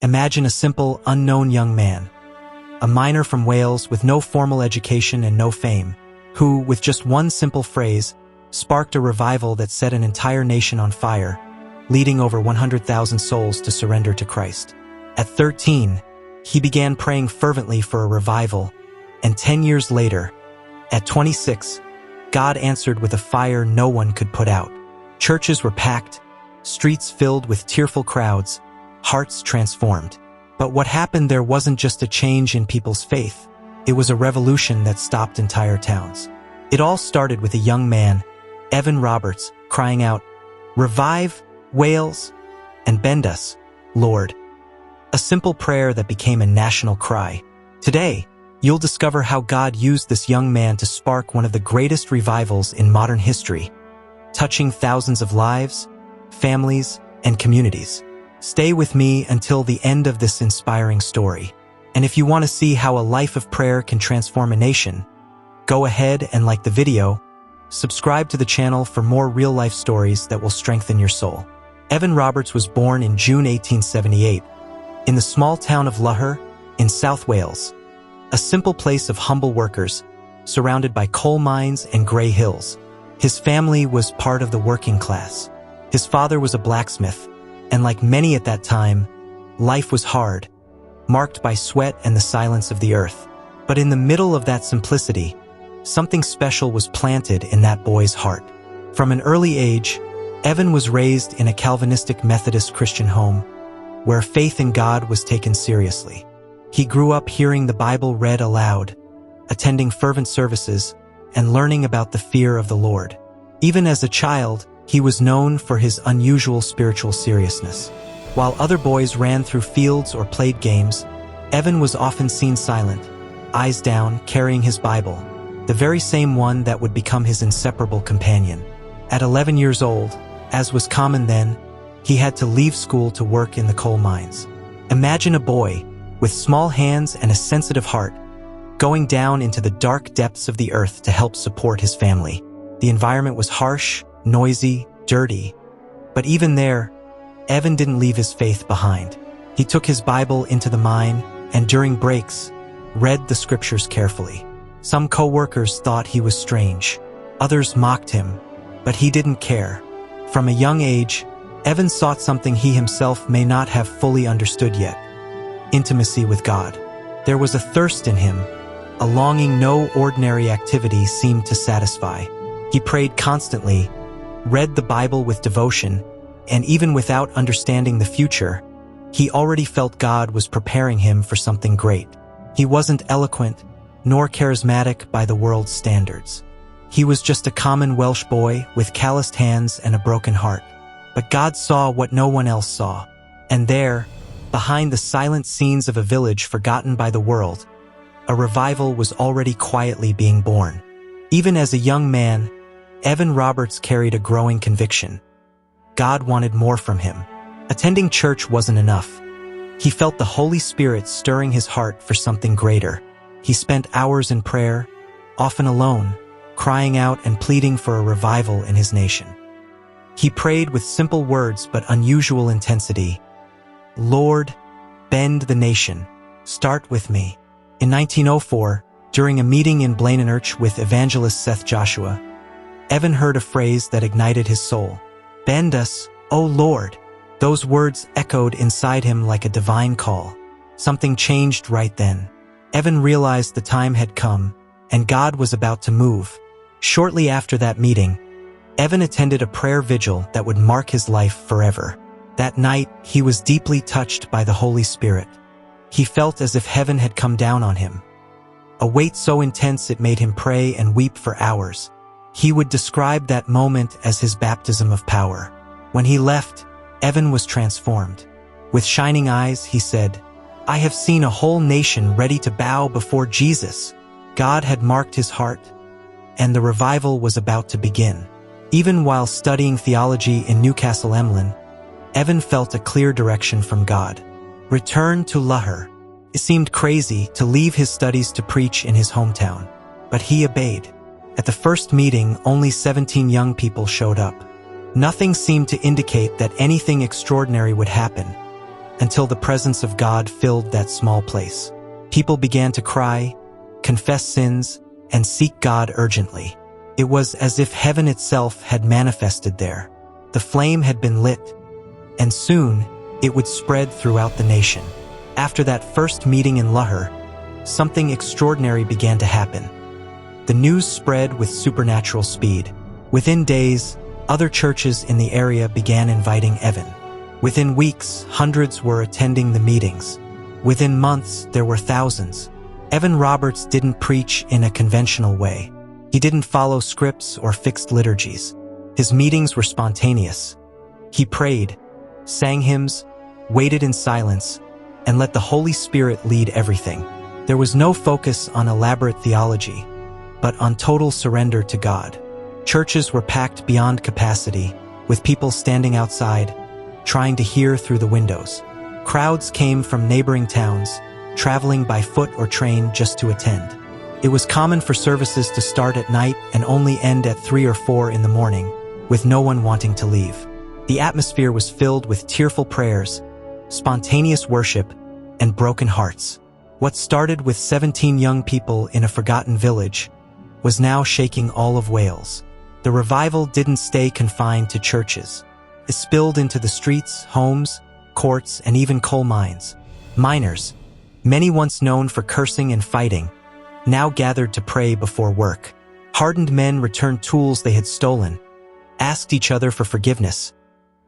Imagine a simple, unknown young man, a miner from Wales with no formal education and no fame, who, with just one simple phrase, sparked a revival that set an entire nation on fire, leading over 100,000 souls to surrender to Christ. At 13, he began praying fervently for a revival, and 10 years later, at 26, God answered with a fire no one could put out. Churches were packed, streets filled with tearful crowds, hearts transformed. But what happened there wasn't just a change in people's faith. It was a revolution that stopped entire towns. It all started with a young man, Evan Roberts, crying out, "Revive Wales and bend us, Lord." A simple prayer that became a national cry. Today, you'll discover how God used this young man to spark one of the greatest revivals in modern history, touching thousands of lives, families, and communities. Stay with me until the end of this inspiring story. And if you want to see how a life of prayer can transform a nation, go ahead and like the video, subscribe to the channel for more real-life stories that will strengthen your soul. Evan Roberts was born in June 1878 in the small town of Lugher in South Wales, a simple place of humble workers surrounded by coal mines and grey hills. His family was part of the working class. His father was a blacksmith, and like many at that time, life was hard, marked by sweat and the silence of the earth. But in the middle of that simplicity, something special was planted in that boy's heart. From an early age, Evan was raised in a Calvinistic Methodist Christian home, where faith in God was taken seriously. He grew up hearing the Bible read aloud, attending fervent services, and learning about the fear of the Lord. Even as a child, he was known for his unusual spiritual seriousness. While other boys ran through fields or played games, Evan was often seen silent, eyes down, carrying his Bible, the very same one that would become his inseparable companion. At 11 years old, as was common then, he had to leave school to work in the coal mines. Imagine a boy with small hands and a sensitive heart going down into the dark depths of the earth to help support his family. The environment was harsh, noisy, dirty. But even there, Evan didn't leave his faith behind. He took his Bible into the mine and during breaks, read the scriptures carefully. Some co-workers thought he was strange. Others mocked him, but he didn't care. From a young age, Evan sought something he himself may not have fully understood yet: intimacy with God. There was a thirst in him, a longing no ordinary activity seemed to satisfy. He prayed constantly, read the Bible with devotion, and even without understanding the future, he already felt God was preparing him for something great. He wasn't eloquent, nor charismatic by the world's standards. He was just a common Welsh boy with calloused hands and a broken heart. But God saw what no one else saw. And there, behind the silent scenes of a village forgotten by the world, a revival was already quietly being born. Even as a young man, Evan Roberts carried a growing conviction. God wanted more from him. Attending church wasn't enough. He felt the Holy Spirit stirring his heart for something greater. He spent hours in prayer, often alone, crying out and pleading for a revival in his nation. He prayed with simple words but unusual intensity. "Lord, bend the nation. Start with me." In 1904, during a meeting in Blaenenchurch with evangelist Seth Joshua, Evan heard a phrase that ignited his soul. "Bend us, O Lord." Those words echoed inside him like a divine call. Something changed right then. Evan realized the time had come, and God was about to move. Shortly after that meeting, Evan attended a prayer vigil that would mark his life forever. That night, he was deeply touched by the Holy Spirit. He felt as if heaven had come down on him. A weight so intense it made him pray and weep for hours. He would describe that moment as his baptism of power. When he left, Evan was transformed. With shining eyes, he said, "I have seen a whole nation ready to bow before Jesus." God had marked his heart, and the revival was about to begin. Even while studying theology in Newcastle Emlyn, Evan felt a clear direction from God. Return to Lugher. It seemed crazy to leave his studies to preach in his hometown, but he obeyed. At the first meeting, only 17 young people showed up. Nothing seemed to indicate that anything extraordinary would happen. until the presence of God filled that small place. People began to cry, confess sins, and seek God urgently. It was as if heaven itself had manifested there. The flame had been lit, and soon it would spread throughout the nation. After that first meeting in Lahore, something extraordinary began to happen. The news spread with supernatural speed. Within days, other churches in the area began inviting Evan. Within weeks, hundreds were attending the meetings. Within months, there were thousands. Evan Roberts didn't preach in a conventional way. He didn't follow scripts or fixed liturgies. His meetings were spontaneous. He prayed, sang hymns, waited in silence, and let the Holy Spirit lead everything. There was no focus on elaborate theology, but on total surrender to God. Churches were packed beyond capacity, with people standing outside, trying to hear through the windows. Crowds came from neighboring towns, traveling by foot or train just to attend. It was common for services to start at night and only end at 3 or 4 in the morning, with no one wanting to leave. The atmosphere was filled with tearful prayers, spontaneous worship, and broken hearts. What started with 17 young people in a forgotten village was now shaking all of Wales. The revival didn't stay confined to churches. It spilled into the streets, homes, courts, and even coal mines. Miners, many once known for cursing and fighting, now gathered to pray before work. Hardened men returned tools they had stolen, asked each other for forgiveness,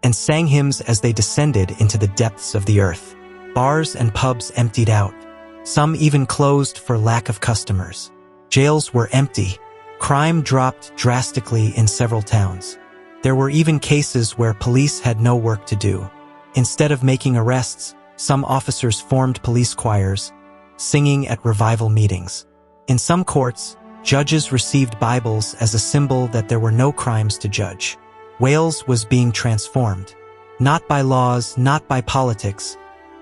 and sang hymns as they descended into the depths of the earth. Bars and pubs emptied out. Some even closed for lack of customers. Jails were empty. Crime dropped drastically in several towns. There were even cases where police had no work to do. Instead of making arrests, some officers formed police choirs, singing at revival meetings. In some courts, judges received Bibles as a symbol that there were no crimes to judge. Wales was being transformed, not by laws, not by politics,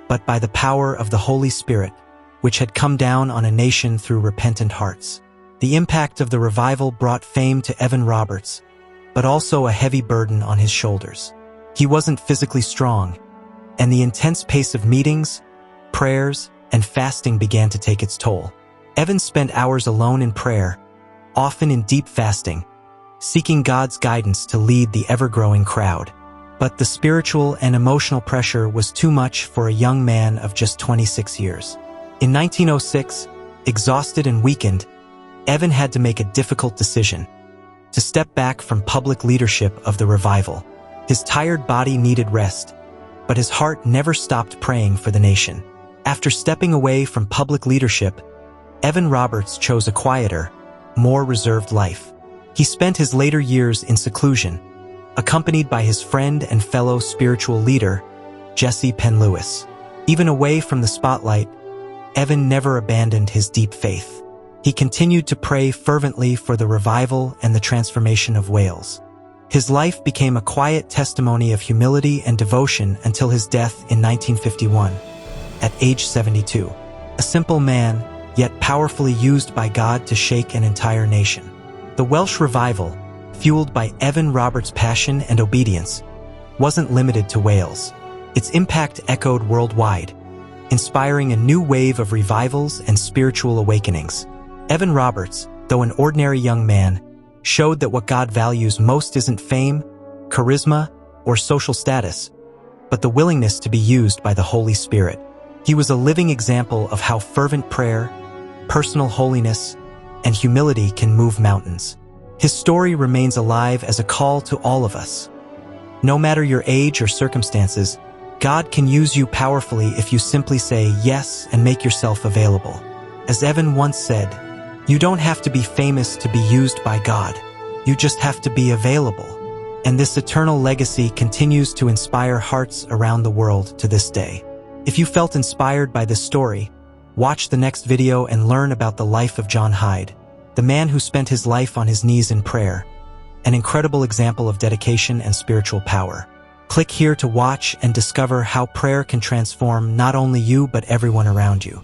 but by the power of the Holy Spirit, which had come down on a nation through repentant hearts. The impact of the revival brought fame to Evan Roberts, but also a heavy burden on his shoulders. He wasn't physically strong, and the intense pace of meetings, prayers, and fasting began to take its toll. Evan spent hours alone in prayer, often in deep fasting, seeking God's guidance to lead the ever-growing crowd. But the spiritual and emotional pressure was too much for a young man of just 26 years. In 1906, exhausted and weakened, Evan had to make a difficult decision: to step back from public leadership of the revival. His tired body needed rest, but his heart never stopped praying for the nation. After stepping away from public leadership, Evan Roberts chose a quieter, more reserved life. He spent his later years in seclusion, accompanied by his friend and fellow spiritual leader, Jesse Penn-Lewis. Even away from the spotlight, Evan never abandoned his deep faith. He continued to pray fervently for the revival and the transformation of Wales. His life became a quiet testimony of humility and devotion until his death in 1951, at age 72. A simple man, yet powerfully used by God to shake an entire nation. The Welsh revival, fueled by Evan Roberts' passion and obedience, wasn't limited to Wales. Its impact echoed worldwide, inspiring a new wave of revivals and spiritual awakenings. Evan Roberts, though an ordinary young man, showed that what God values most isn't fame, charisma, or social status, but the willingness to be used by the Holy Spirit. He was a living example of how fervent prayer, personal holiness, and humility can move mountains. His story remains alive as a call to all of us. No matter your age or circumstances, God can use you powerfully if you simply say yes and make yourself available. As Evan once said, "You don't have to be famous to be used by God. You just have to be available." And this eternal legacy continues to inspire hearts around the world to this day. If you felt inspired by this story, watch the next video and learn about the life of John Hyde, the man who spent his life on his knees in prayer, an incredible example of dedication and spiritual power. Click here to watch and discover how prayer can transform not only you but everyone around you.